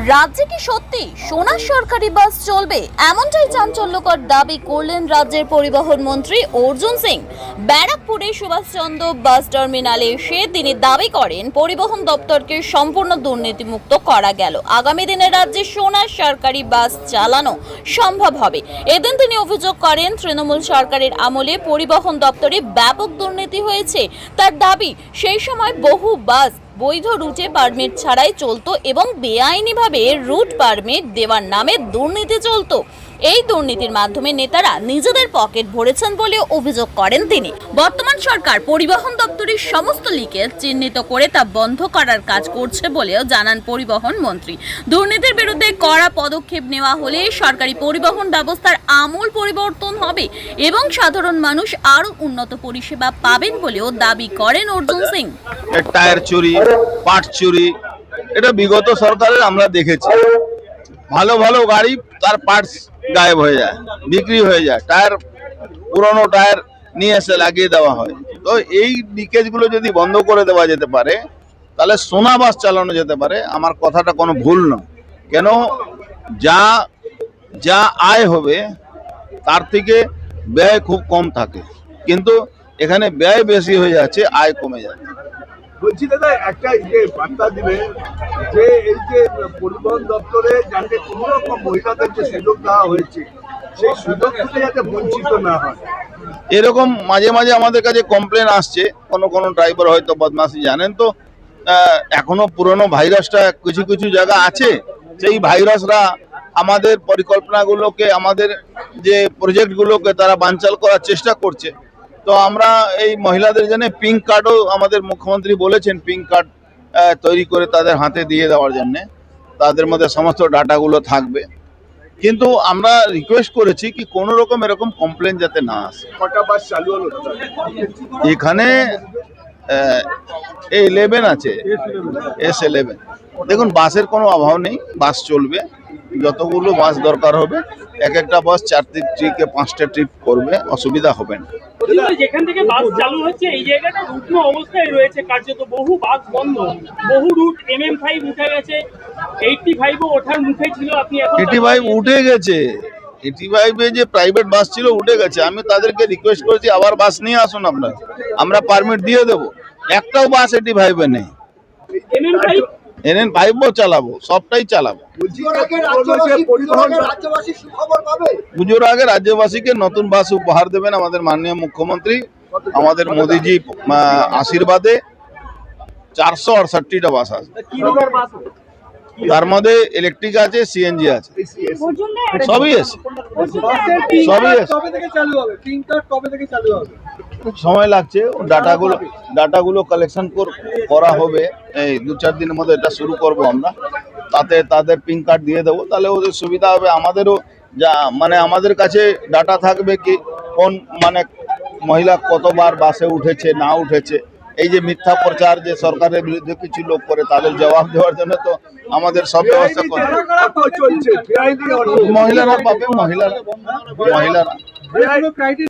রাজ্যে কি সত্যি সোনার সরকারি বাস চলবে? এমনটাই চাঞ্চল্যকর দাবি করলেন রাজ্যের পরিবহন মন্ত্রী অর্জুন সিং। ব্যারাকপুরে সুভাষচন্দ্র বাস টার্মিনালে এসে তিনি দাবি করেন পরিবহন দপ্তরকে সম্পূর্ণ দুর্নীতিমুক্ত করা গেল। আগামী দিনে রাজ্যে সোনার সরকারি বাস চালানো সম্ভব হবে। এদিন তিনি অভিযোগ করেন তৃণমূল সরকারের আমলে পরিবহন দপ্তরে ব্যাপক দুর্নীতি হয়েছে। তার দাবি সেই সময় বহু বাস বৈধ রুটে পারমিট ছাড়াই চলতো এবং বেআইনিভাবে রুট পারমিট দেওয়ার নামে দুর্নীতি চলতো। এই দুর্নীতির মাধ্যমে নেতারা নিজেদের পকেট ভরেছেন বলে অভিযোগ করেন তিনি। বর্তমান সরকার পরিবহন দপ্তরের সমস্ত লিকেজ চিহ্নিত করে তা বন্ধ করার কাজ করছে বলেও জানান পরিবহন মন্ত্রী। দুর্নীতির বিরুদ্ধে কড়া পদক্ষেপ নেওয়া হলে সরকারি পরিবহন ব্যবস্থার আমূল পরিবর্তন হবে এবং সাধারণ মানুষ আরো উন্নত পরিষেবা পাবেন বলেও দাবি করেন অর্জুন সিং। টায়ার চুরি, পার্ট চুরি, এটা বিগত সরকারের আমরা দেখেছি। ভালো ভালো গাড়ি তার পার্টস গায়েব হয়ে যায়, বিক্রি হয়ে যায়, টায়ার পুরনো টায়ার নিয়ে এসে লাগিয়ে দেওয়া হয়। তো এই লিকেজগুলো যদি বন্ধ করে দেওয়া যেতে পারে তাহলে সোনা বাস চালানো যেতে পারে। আমার কথাটা কোনো ভুল নয়। কেন, যা যা আয় হবে তার থেকে ব্যয় খুব কম থাকে, কিন্তু এখানে ব্যয় বেশি হয়ে যাচ্ছে, আয় কমে যাচ্ছে। বলছি দাদা, একটা বার্তা দিবে যে এই যে পরিবহন দপ্তরে যাতে কোনো রকম মহিলাদের যে সুযোগ দেওয়া হয়েছে সেই সুযোগ থেকে যাতে বঞ্চিত না হয়। এরকম মাঝে মাঝে আমাদের কাছে কমপ্লেন আসছে, কোনো ড্রাইভার হয়তো বদমাশি, জানেন তো এখনো পুরনো ভাইরাসটা কিছু কিছু জায়গা আছে। সেই ভাইরাসরা আমাদের পরিকল্পনাগুলোকে, আমাদের যে প্রজেক্টগুলোকে তারা বানচাল করার চেষ্টা করছে। তো আমরা এই মহিলাদের জন্য পিঙ্ক কার্ডও আমাদের মুখ্যমন্ত্রী বলেছেন, পিঙ্ক কার্ড তৈরি করে তাদের হাতে দিয়ে দেওয়ার জন্য। তাদের মধ্যে সমস্ত ডাটাগুলো থাকবে। কিন্তু আমরা রিকোয়েস্ট করেছি কি কোনো রকম এরকম কমপ্লেন যাতে না আসে। কটা বাস চালু হলো? এখানে A11 আছে, S11। দেখুন, বাসের কোনো অভাব নেই, বাস চলবে। যতগুলো বাস দরকার হবে, এক একটা বাস 4 ট্রিপে 5টা ট্রিপ করবে, অসুবিধা হবে না। যেখান থেকে বাস চালু হচ্ছে এই জায়গাটা রুগ্ন অবস্থায় রয়েছে, কার্যত বহু বাস বন্ধ, বহু রুট MM5 উঠে গেছে, 85ও ওঠার মুখে ছিল। আপনি এখন 85 উঠে গেছে, 85-এ যে প্রাইভেট বাস ছিল উঠে গেছে। আমি তাদেরকে রিকোয়েস্ট করেছি আবার বাস নিয়ে আসুন আপনারা, আমরা পারমিট দিয়ে দেবো। একটাও বাস 85-এ নেই। NN5ও চালাবো, সবটাই চালাবো। পুজোর আগে রাজ্যবাসীকে নতুন বাস উপহার দেবেন আমাদের মাননীয় মুখ্যমন্ত্রী। আমাদের মোদীজি আশীর্বাদে 468টা বাস আছে। তার মধ্যে ইলেকট্রিক আছে, CNG আছে, সবই আছে, সবই আছে। সময় লাগছে, ডাটাগুলো কালেকশন করা হবে। এই 2-4 দিনের মধ্যে এটা শুরু করব আমরা। তাতে তাদের পিঙ্ক কার্ড দিয়ে দেবো, তাহলে ওদের সুবিধা হবে। আমাদেরও যা আমাদের কাছে ডাটা থাকবে কি কোন মহিলা কতবার বাসে উঠেছে না উঠেছে। এই যে মিথ্যা প্রচার যে সরকারের বিরুদ্ধে কিছু লোক করে, তাদের জবাব দেওয়ার জন্য তো আমাদের সব ব্যবস্থা করতে মহিলারা পাবে। মহিলারা